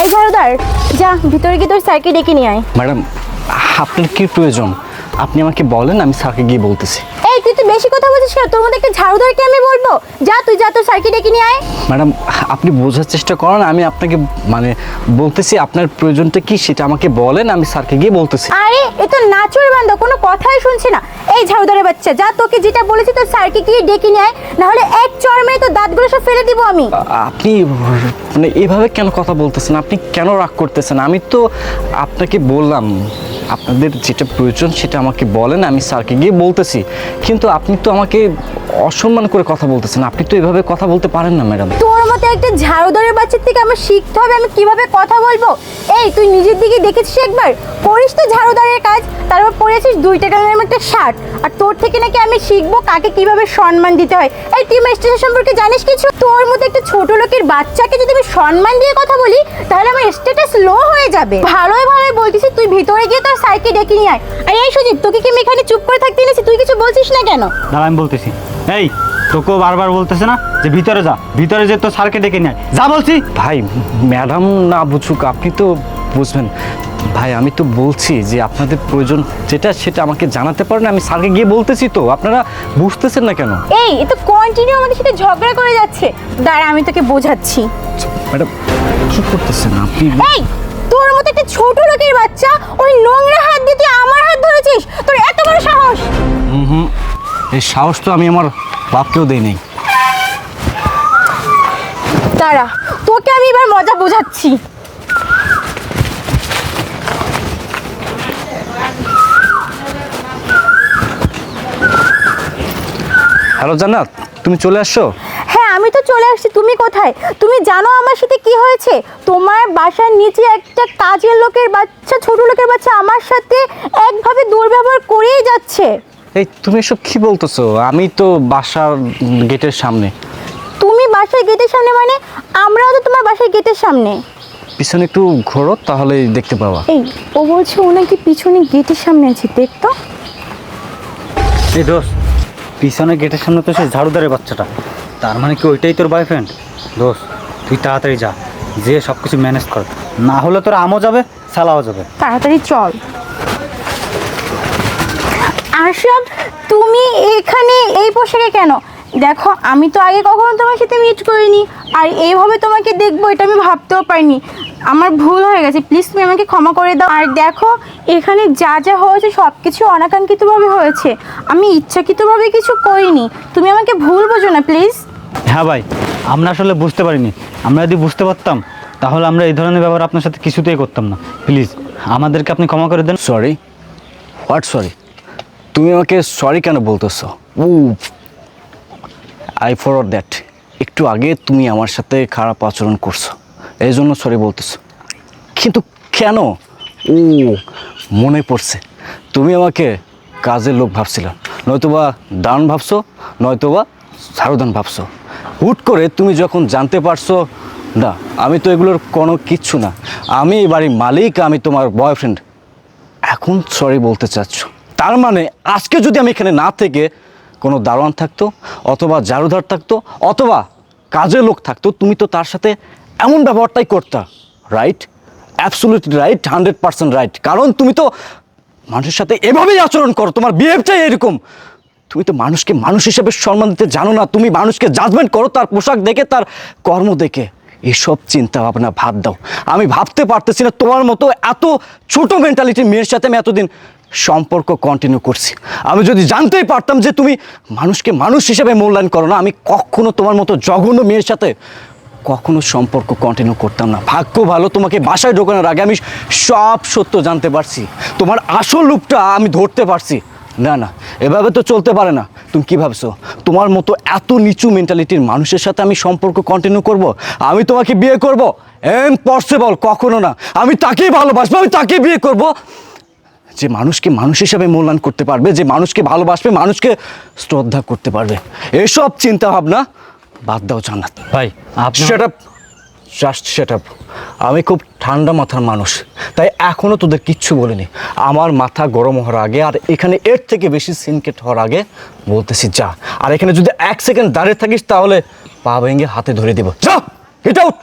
এই ঝাড়ুদার, যা ভিতরে গিয়ে তোর স্যারকে ডেকে নিয়ে আয়। ম্যাডাম, আপনার কি প্রয়োজন? আপনি আমাকে বলেন, আমি স্যারকে গিয়ে বলতেছি। এই তুই তো বেশি কথা বলছিস কেন? তোর মধ্যে একটা ঝাড়ুদারকে আমি বলবো? যা তুই যা, তোর স্যারকে ডেকে নিয়ে আয়। ম্যাডাম, আপনি বোঝার চেষ্টা করেন, আমি আপনাকে বলতেছি আপনার প্রয়োজনটা কি সেটা আমাকে বলেন, আমি স্যারকে গিয়ে বলতেছি। আরে এ তো নাচুর বান্দা, কোনো কথাই শুনছে না। এই ঝাড়ুদারের বাচ্চা, যা তোকে যেটা বলেছি তোর স্যারকে গিয়ে ডেকে নিয়ে আয়, নাহলে এক চড় মেরে তোর দাঁতগুলো সব ফেলে দিব আমি। আপনি এভাবে কেন কথা বলতেছেন? আপনি কেন রাগ করতেছেন? আমি তো আপনাকে বললাম আপনাদের যেটা প্রয়োজন সেটা আমাকে বলেন, আমি স্যারকে গিয়ে বলতেছি। কিন্তু আপনি তো আমাকে অসম্মান করে কথা বলতেছেন। আপনি তো এভাবে কথা বলতে পারেন না ম্যাডাম। তোর মতো একটা ঝাড়ুদারের বাচ্চার থেকে আমার শিখতে হবে আমি কিভাবে কথা বলবো। এই তুই নিজের দিকে দেখেছিস একবার? করিস তো ঝাড়ুদারের কাজ, তারপর পরেছিস 2 টাকা দামের একটা শার্ট, আর তোর থেকে নাকি আমি শিখবো কাকে কিভাবে সম্মান দিতে হয়। এই তুই স্টেশন সম্পর্কে জানিস কিছু? তোর মতো একটা ছোট লোকের বাচ্চাকে যদি আমি সম্মান দিয়ে কথা বলি তাহলে আমার স্ট্যাটাস লো হয়ে যাবে। ভালোই ভালোই বলতেছি, তুই ভিতরে গিয়ে তোর স্যারকে ডেকে নিয়ে আয়। আর এই সুজিত, তোকে কি আমি এখানে চুপ করে থাকতে এনেছি? তুই কিছু বলছিস না কেন? দাঁড়া, আমি বলতেছি। এই তোকেও বারবার বলতেছে না যে ভিতরে যা, ভিতরে যে তোর স্যারকে ডেকে নিয়ে আয়। যা বলছি। ভাই, ম্যাডাম না বুঝুক, আপনি তো বুঝবেন। ভাই, আমি তো বলছি যে আপনাদের প্রয়োজন যেটা সেটা আমাকে জানাতে পারেন, আমি স্যারকে গিয়ে বলতেছি। তো আপনারা বুঝতেছেন না কেন? এই এ তো কন্টিনিউ আমাদের সাথে ঝগড়া করে যাচ্ছে। দাঁড়া আমি তোকে বোঝাচ্ছি। ম্যাডাম, কি করতেছেন আপনি? এই তোর মতো একটা ছোট লোকের বাচ্চা ওই নোংরা হাত দিয়ে তুই আমার হাত ধরেছিস? তোর এত বড় সাহস! এই সাহস তো আমি আমার বাপকেও দেই নাই। দাঁড়া, তোকে আমি এবার মজা বোঝাচ্ছি। হ্যালো জান্নাত, তুমি চলে আসছো? হ্যাঁ আমি তো চলে আসছি। তুমি কোথায়? তুমি জানো আমার সাথে কি হয়েছে? তোমার বাসার নিচে একটা কাজের লোকের বাচ্চা, ছোট লোকের বাচ্চা আমার সাথে একভাবে দুর্ব্যবহার করেই যাচ্ছে। এই তুমি এসব কি বলতেছো? আমি তো বাসার গেটের সামনে। তুমি বাসার গেটের সামনে মানে? আমরাও তো তোমার বাসার গেটের সামনে। পিছনে একটু ঘোরো, তাহলে দেখতে পাবা। এই ও বলছে ও নাকি পিছনে গেটের সামনে আছে, দেখতো। এই দোস্ত, পিছনে গেটের সামনে তো সে ঝাড়ুদারের বাচ্চাটা, তার মানে কি ওইটাই তোর বয়ফ্রেন্ড? দোস্ত তুই তাড়াতাড়ি যা, যে সব কিছু ম্যানেজ কর, না হলে তোর আমও যাবে সালাও যাবে। তাড়াতাড়ি চল। আশরাফ, তুমি এখানে এই পোশাকে কেন? দেখো আমি তো আগে কখনো তোমার সাথে মিট করিনি, আর এইভাবে তোমাকে দেখবো এটা আমি ভাবতেও পারিনি। আমার ভুল হয়ে গেছে, প্লিজ তুমি আমাকে ক্ষমা করে দাও। আর দেখো এখানে যা যা হয়েছে সব কিছু অনাকাঙ্ক্ষিতভাবে হয়েছে, আমি ইচ্ছাকৃতভাবে কিছু করিনি। তুমি আমাকে ভুল বোঝো না প্লিজ। হ্যাঁ ভাই, আমরা আসলে বুঝতে পারিনি। আমরা যদি বুঝতে পারতাম তাহলে আমরা এই ধরনের ব্যবহার আপনার সাথে কিছুতেই করতাম না। প্লিজ আমাদেরকে আপনি ক্ষমা করে দেন। সরি? What sorry? তুমি আমাকে সরি কেন বলতেছো? I forward that. একটু আগে তুমি আমার সাথে খারাপ আচরণ করছো, এই জন্য সরি বলতেছো। কিন্তু কেন? মনে পড়ছে, তুমি আমাকে কাজের লোক ভাবছিলা, নয়তোবা দান ভাবছো, নয়তোবা ঝাড়ুদান ভাবছো। হুট করে তুমি যখন জানতে পারছো না আমি তো এগুলোর কোনো কিচ্ছু না, আমি এই বাড়ির মালিক, আমি তোমার বয়ফ্রেন্ড, এখন সরি বলতে চাচ্ছ। তার মানে আজকে যদি আমি এখানে না থেকে কোনো দারোয়ান থাকতো, অথবা ঝাড়ুদার থাকতো, অথবা কাজের লোক থাকতো, তুমি তো তার সাথে এমন ব্যবহারটাই করতা, রাইট? Absolutely right, 100% right. কারণ তুমি তো মানুষের সাথে এভাবেই আচরণ করো, তোমার বিহেভটাই এরকম। তুমি তো মানুষকে মানুষ হিসেবে সম্মান দিতে জানো না, তুমি মানুষকে জাজমেন্ট করো তার পোশাক দেখে, তার কর্ম দেখে। এসব চিন্তা ভাবনা বাদ দাও। আমি ভাবতে পারতেছি না তোমার মতো এত ছোট মেন্টালিটির মেয়ের সাথে আমি এতদিন সম্পর্ক কন্টিনিউ করছি। আমি যদি জানতেই পারতাম যে তুমি মানুষকে মানুষ হিসেবে মূল্যায়ন করো না, আমি কখনো তোমার মতো জঘন্য মেয়ের সাথে কখনো সম্পর্ক কন্টিনিউ করতাম না। ভাগ্য ভালো, তোমাকে বাসায় ঢোকানোর আগে আমি সব সত্য জানতে পারছি, তোমার আসল রূপটা আমি ধরতে পারছি। না না, এভাবে তো চলতে পারে না। তুমি কি ভাবছো তোমার মতো এত নিচু মেন্টালিটির মানুষের সাথে আমি সম্পর্ক কন্টিনিউ করব? আমি তোমাকে বিয়ে করব? ইম্পসিবল, কখনো না। আমি তাকেই ভালোবাসবো, আমি তাকেই বিয়ে করব যে মানুষকে মানুষ হিসাবে মূল্যায়ন করতে পারবে, যে মানুষকে ভালোবাসবে, মানুষকে শ্রদ্ধা করতে পারবে। এসব চিন্তা ভাবনা বাদ দাও জান্নাত। ভাই আপনি set up, just set up. আমি খুব ঠান্ডা মাথার মানুষ, তাই এখনও তোদের কিচ্ছু বলিনি। আমার মাথা গরম হওয়ার আগে, আর এখানে এর থেকে বেশি সিনকেট হওয়ার আগে বলতেছি যা। আর এখানে যদি 1 সেকেন্ড দাঁড়িয়ে থাকিস তাহলে পা ভেঙে হাতে ধরে দিব। যা, গেট আউট।